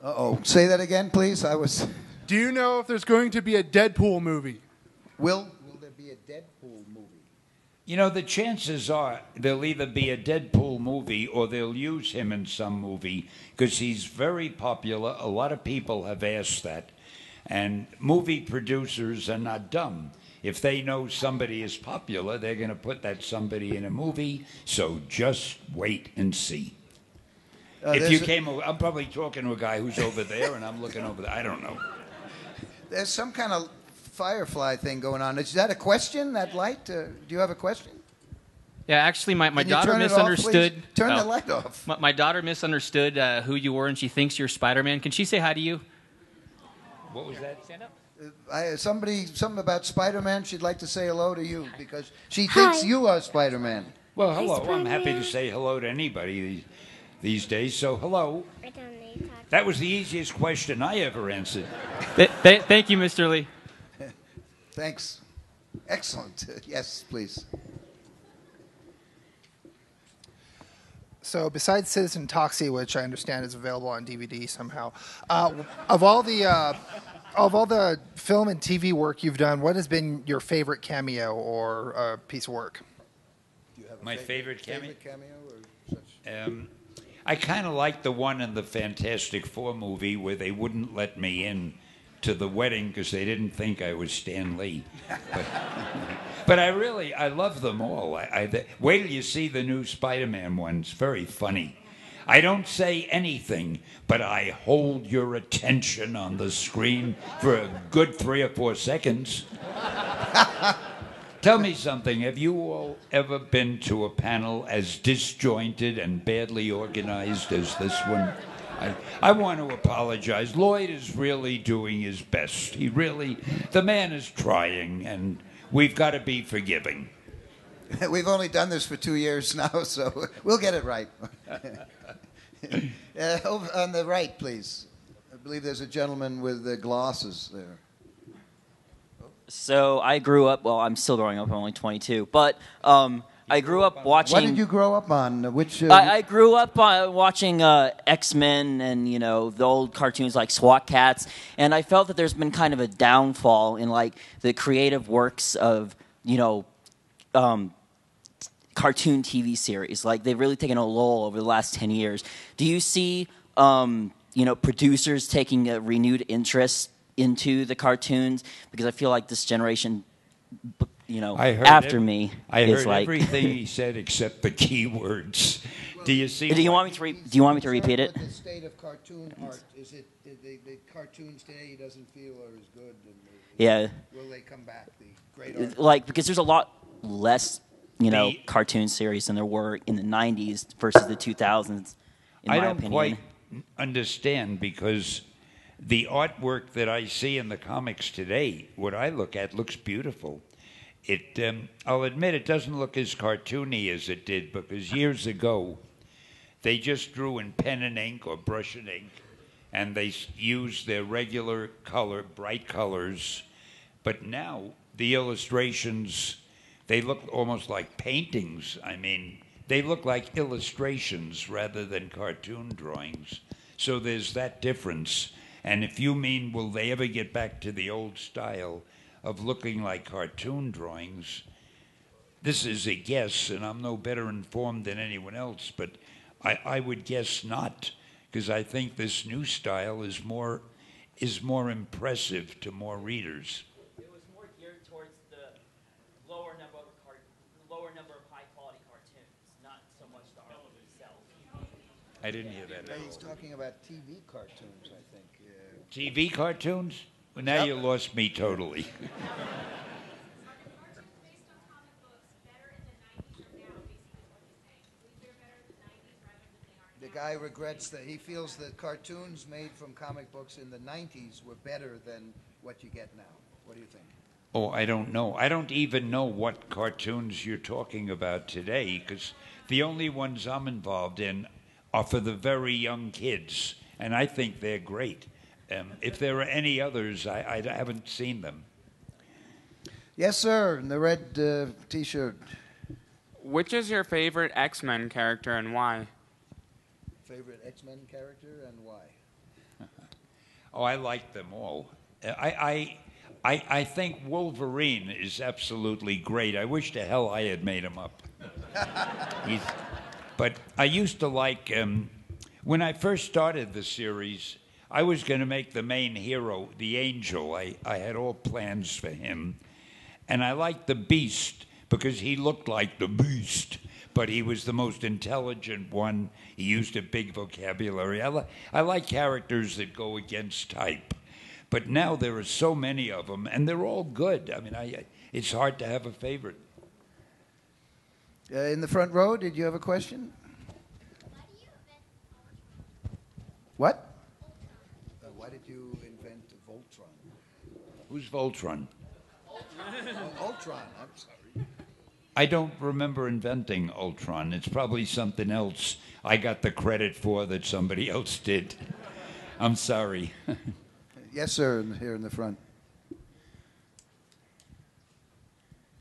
Speaker 1: Uh-oh. Say that again, please.
Speaker 21: Do you know if there's going to be a Deadpool movie?
Speaker 1: Will there be a Deadpool movie?
Speaker 2: You know, the chances are there'll either be a Deadpool movie or they'll use him in some movie because he's very popular. A lot of people have asked that. And movie producers are not dumb. If they know somebody is popular, they're going to put that somebody in a movie. So just wait and see. If you came over, I'm probably talking to a guy who's over there, and I'm looking over there. I don't know.
Speaker 1: There's some kind of firefly thing going on. Is that a question, that light? Do you have a question?
Speaker 22: Yeah, actually, my daughter
Speaker 1: turn it off,
Speaker 22: misunderstood.
Speaker 1: please? Turn the light off.
Speaker 22: My daughter misunderstood who you were, and she thinks you're Spider-Man. Can she say hi to you?
Speaker 2: What was that?
Speaker 22: Stand up.
Speaker 1: Something about Spider-Man. She'd like to say hello to you because she thinks you are Spider-Man.
Speaker 2: Well, hello. I'm happy to say hello to anybody these days. So, hello. That was the easiest question I ever answered.
Speaker 22: Thank you, Mr. Lee.
Speaker 1: Thanks. Excellent. Yes, please.
Speaker 23: So besides Citizen Toxie, which I understand is available on DVD somehow, of all the film and TV work you've done, what has been your favorite cameo or piece of work?
Speaker 1: Do you have
Speaker 2: My favorite cameo?
Speaker 1: Or such?
Speaker 2: I kind of like the one in the Fantastic Four movie where they wouldn't let me in to the wedding because they didn't think I was Stan Lee. But I love them all. Wait till you see the new Spider-Man one. It's very funny. I don't say anything, but I hold your attention on the screen for a good 3 or 4 seconds. Tell me something. Have you all ever been to a panel as disjointed and badly organized as this one? I want to apologize. Lloyd is really doing his best. The man is trying, and we've got to be forgiving.
Speaker 1: We've only done this for 2 years now, so we'll get it right. Over on the right, please. I believe there's a gentleman with the glasses there.
Speaker 3: So I grew up. Well, I'm still growing up. I'm only 22, but I grew up watching.
Speaker 1: What did you grow up on? Which?
Speaker 3: I grew up watching X-Men and the old cartoons like SWAT Cats, and I felt that there's been kind of a downfall in like the creative works of cartoon TV series. Like they've really taken a lull over the last 10 years. Do you see producers taking a renewed interest into the cartoons? Because I feel like this generation, after me,
Speaker 2: I
Speaker 3: is
Speaker 2: heard
Speaker 3: like
Speaker 2: everything he said except the key words. Do you see?
Speaker 3: Do you want me to repeat it?
Speaker 1: The state of cartoon art is it the cartoons today doesn't feel are as good.
Speaker 3: Yeah.
Speaker 1: Will they come back? The great art.
Speaker 3: Like because there's a lot less cartoon series than there were in the 90s versus the 2000s.
Speaker 2: I don't quite understand because the artwork that I see in the comics today, what I look at, looks beautiful. I'll admit it doesn't look as cartoony as it did because years ago they just drew in pen and ink or brush and ink, and they used their regular color, bright colors. But now the illustrations, they look almost like paintings. I mean, they look like illustrations rather than cartoon drawings. So there's that difference. And if you mean, will they ever get back to the old style of looking like cartoon drawings, this is a guess, and I'm no better informed than anyone else, but I would guess not, because I think this new style is more impressive to more readers.
Speaker 3: It was more geared towards the lower number of high-quality cartoons, not so much the art itself.
Speaker 2: I didn't hear that at all.
Speaker 1: He's talking about TV cartoons, I think.
Speaker 2: TV cartoons? Well, now you lost me totally.
Speaker 1: The guy regrets that he feels that cartoons made from comic books in the 90s were better than what you get now. What do you think?
Speaker 2: Oh, I don't know. I don't even know what cartoons you're talking about today, because the only ones I'm involved in are for the very young kids, and I think they're great. If there are any others, I haven't seen them.
Speaker 1: Yes, sir, in the red T-shirt.
Speaker 5: Which is your favorite X-Men character and why?
Speaker 1: Favorite X-Men character and why?
Speaker 2: Oh, I like them all. I think Wolverine is absolutely great. I wish to hell I had made him up. But I used to like, when I first started the series, I was going to make the main hero the Angel. I had all plans for him. And I liked the Beast because he looked like the Beast, but he was the most intelligent one. He used a big vocabulary. I like characters that go against type. But now there are so many of them, and they're all good. I mean, it's hard to have a favorite.
Speaker 1: In the front row, did you have a question? What? Why did you invent Voltron?
Speaker 2: Who's Voltron?
Speaker 1: Ultron, I'm sorry.
Speaker 2: I don't remember inventing Ultron. It's probably something else I got the credit for that somebody else did. I'm sorry.
Speaker 1: Yes, sir, here in the front.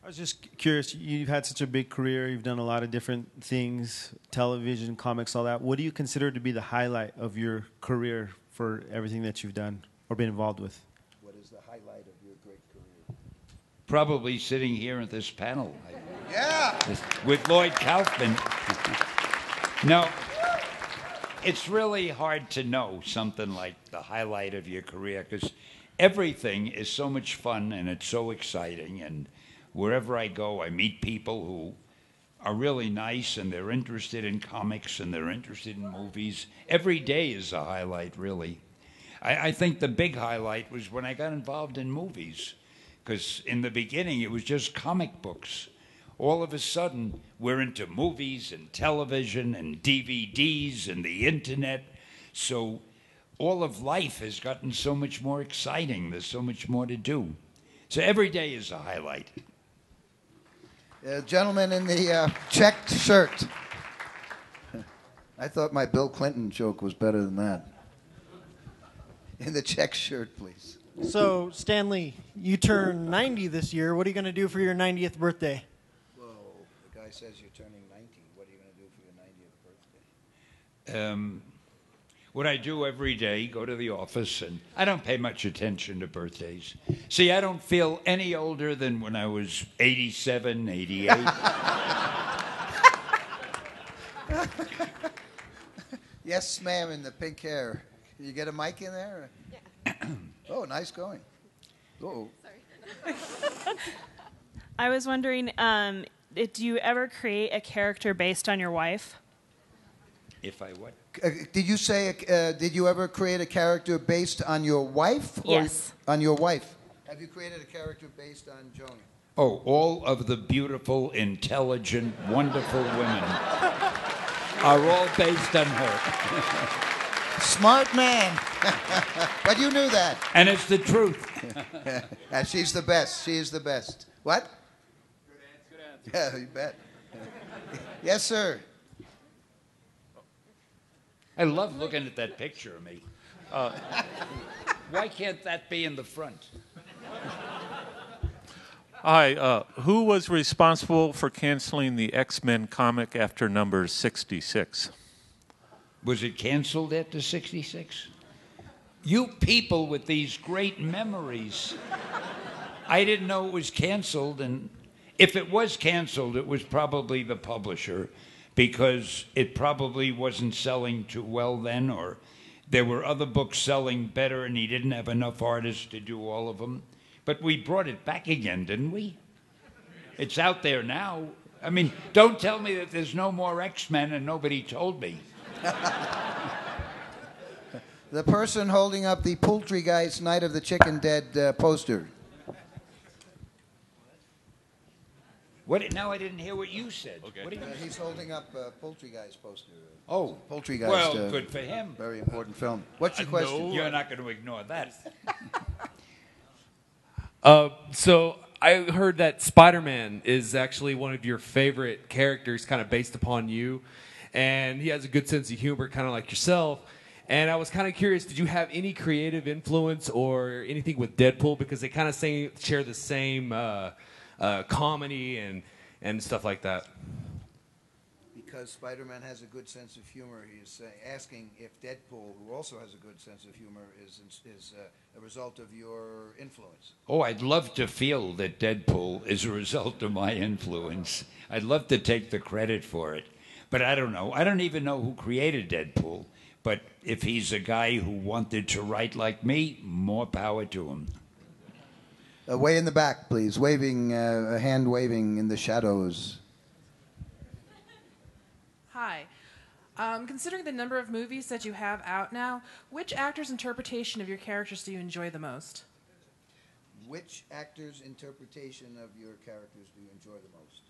Speaker 7: I was just curious, you've had such a big career, you've done a lot of different things, television, comics, all that. What do you consider to be the highlight of your career for everything that you've done or been involved with?
Speaker 1: What is the highlight of your great career?
Speaker 2: Probably sitting here at this panel.
Speaker 1: Yeah!
Speaker 2: With Lloyd Kaufman. No, it's really hard to know something like the highlight of your career because everything is so much fun and it's so exciting, and wherever I go, I meet people who are really nice and they're interested in comics and they're interested in movies. Every day is a highlight, really. I think the big highlight was when I got involved in movies, because in the beginning it was just comic books. All of a sudden, we're into movies and television and DVDs and the internet. So all of life has gotten so much more exciting. There's so much more to do. So every day is a highlight.
Speaker 1: Gentleman in the checked shirt. I thought my Bill Clinton joke was better than that. In the checked shirt, please.
Speaker 6: So, Stanley, you turn 90 this year. What are you going to do for your 90th birthday?
Speaker 1: Whoa, the guy says you're turning 90. What are you going to do for your 90th birthday?
Speaker 2: What I do every day, go to the office, and I don't pay much attention to birthdays. See, I don't feel any older than when I was 87, 88.
Speaker 1: Yes, ma'am, in the pink hair. Can you get a mic in there? Yeah. Oh, nice going. Oh.
Speaker 9: Sorry. I was wondering, do you ever create a character based on your wife?
Speaker 2: If I what?
Speaker 1: Did you say, did you ever create a character based on your wife? Or
Speaker 9: Yes.
Speaker 1: On your wife. Have you created a character based on Joni?
Speaker 2: Oh, all of the beautiful, intelligent, wonderful women are all based on her.
Speaker 1: Smart man. But you knew that.
Speaker 2: And it's the truth.
Speaker 1: And she's the best. She is the best. What?
Speaker 2: Good answer.
Speaker 1: Yeah, you bet. Yes, sir.
Speaker 2: I love looking at that picture of me. Why can't that be in the front?
Speaker 10: Hi, who was responsible for canceling the X-Men comic after number 66?
Speaker 2: Was it canceled after 66? You people with these great memories. I didn't know it was canceled, and if it was canceled, it was probably the publisher, because it probably wasn't selling too well then, or there were other books selling better and he didn't have enough artists to do all of them. But we brought it back again, didn't we? It's out there now. I mean, don't tell me that there's no more X-Men and nobody told me.
Speaker 1: The person holding up the Poultry Guys Night of the Chicken Dead poster.
Speaker 2: What? Now I didn't hear what you said. Okay. What
Speaker 1: He's holding up Poultry Guys poster.
Speaker 2: Oh,
Speaker 1: Poultry Guys.
Speaker 2: Well, good for him.
Speaker 1: Very important film. What's your question?
Speaker 2: No, you're not going to ignore that.
Speaker 24: So I heard that Spider-Man is actually one of your favorite characters, kind of based upon you, and he has a good sense of humor, kind of like yourself. And I was kind of curious, did you have any creative influence or anything with Deadpool, because they kind of share the same comedy and stuff like that?
Speaker 1: Because Spider-Man has a good sense of humor, he is asking if Deadpool, who also has a good sense of humor, is a result of your influence.
Speaker 2: Oh, I'd love to feel that Deadpool is a result of my influence. I'd love to take the credit for it. But I don't know. I don't even know who created Deadpool. But if he's a guy who wanted to write like me, more power to him.
Speaker 1: Way in the back, please. Waving, a hand waving in the shadows.
Speaker 25: Hi. Considering the number of movies that you have out now, which actor's interpretation of your characters do you enjoy the most?
Speaker 1: Which actor's interpretation of your characters do you enjoy the most?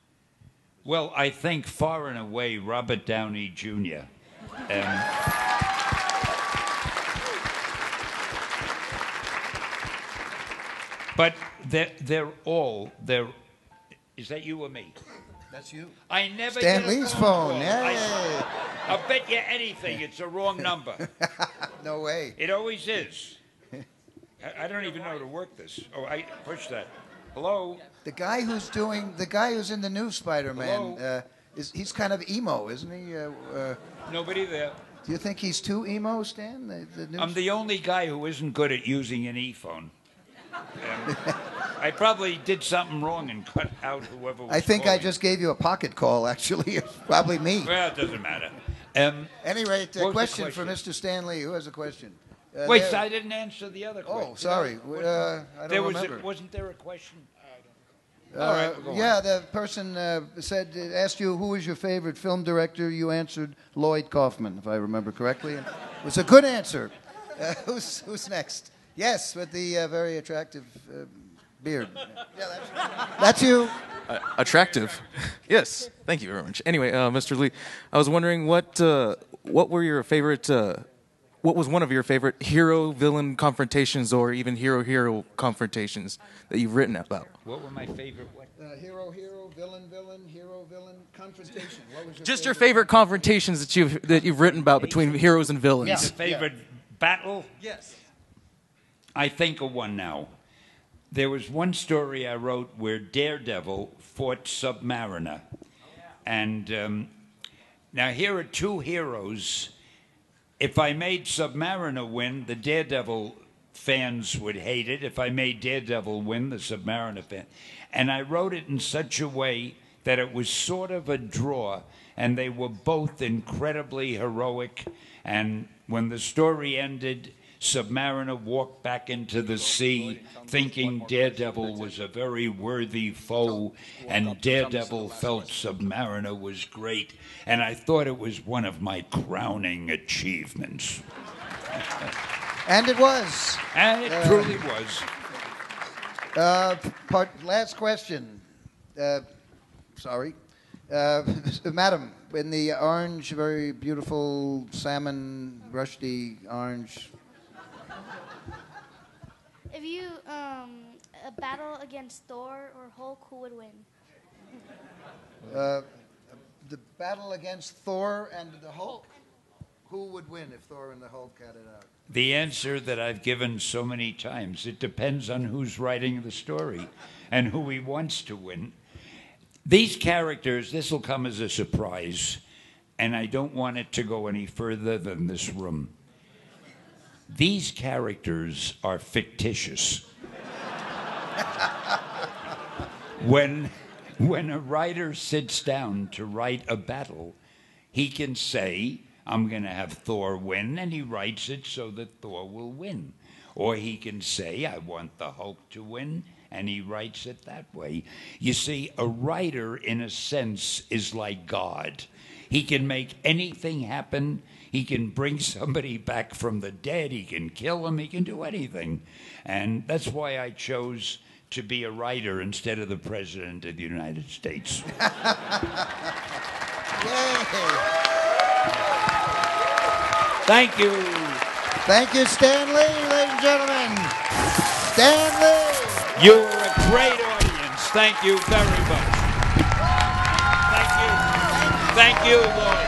Speaker 2: Well, I think far and away Robert Downey Jr. But they're all. Is that you or me?
Speaker 1: That's you.
Speaker 2: I never
Speaker 1: Stan
Speaker 2: get a
Speaker 1: Lee's
Speaker 2: phone
Speaker 1: phone.
Speaker 2: call.
Speaker 1: Yeah.
Speaker 2: I'll bet you anything it's a wrong number.
Speaker 1: No way.
Speaker 2: It always is. I don't even know how to work this. Oh, I push that. Hello?
Speaker 1: The guy who's in the new Spider-Man, he's kind of emo, isn't he?
Speaker 2: Nobody there.
Speaker 1: Do you think he's too emo, Stan? The new
Speaker 2: I'm the only guy who isn't good at using an e-phone. I probably did something wrong and cut out whoever was
Speaker 1: I think
Speaker 2: calling.
Speaker 1: I just gave you a pocket call, actually. It's probably me.
Speaker 2: Well, it doesn't matter.
Speaker 1: Any rate,
Speaker 2: what was the
Speaker 1: question for Mr. Stanley. Who has a question?
Speaker 2: Wait, so I didn't answer the other question.
Speaker 1: Oh, sorry. I don't remember.
Speaker 2: Wasn't there a question?
Speaker 1: All right, yeah, the person asked you who was your favorite film director. You answered Lloyd Kaufman, if I remember correctly. And it was a good answer. Who's next? Yes, with the very attractive beard. Yeah, that's you.
Speaker 26: Attractive. Yes. Thank you very much. Anyway, Mr. Lee, I was wondering what were your favorite what was one of your favorite hero-villain confrontations or even hero-hero confrontations that you've written about?
Speaker 2: What were my favorite? What?
Speaker 1: Hero, villain, hero, villain, confrontation. What was
Speaker 26: Just your favorite confrontations that you've written about between heroes and villains.
Speaker 2: Yeah. Favorite battle?
Speaker 26: Yes.
Speaker 2: I think of one now. There was one story I wrote where Daredevil fought Submariner. And now here are two heroes. If I made Submariner win, the Daredevil fans would hate it. If I made Daredevil win, the Submariner fan. And I wrote it in such a way that it was sort of a draw, and they were both incredibly heroic. And when the story ended, Submariner walked back into the sea thinking Daredevil was a very worthy foe, and Daredevil felt Submariner was great. And I thought it was one of my crowning achievements.
Speaker 1: And it was.
Speaker 2: And it truly was.
Speaker 1: Last question. Sorry. Madam, in the orange, very beautiful salmon, rusty orange.
Speaker 11: If you battle against Thor or Hulk, who would win?
Speaker 1: The battle against Thor and the Hulk? Who would win if Thor and the Hulk had it out?
Speaker 2: The answer that I've given so many times. It depends on who's writing the story and who he wants to win. These characters, this will come as a surprise, and I don't want it to go any further than this room. These characters are fictitious. When a writer sits down to write a battle, he can say, I'm going to have Thor win, and he writes it so that Thor will win. Or he can say, I want the Hulk to win, and he writes it that way. You see, a writer, in a sense, is like God. He can make anything happen. He can bring somebody back from the dead. He can kill them. He can do anything. And that's why I chose to be a writer instead of the President of the United States. Thank you.
Speaker 1: Thank you, Stan Lee, ladies and gentlemen. Stan Lee.
Speaker 2: You were a great audience. Thank you very much. Thank you. Thank you, Lloyd.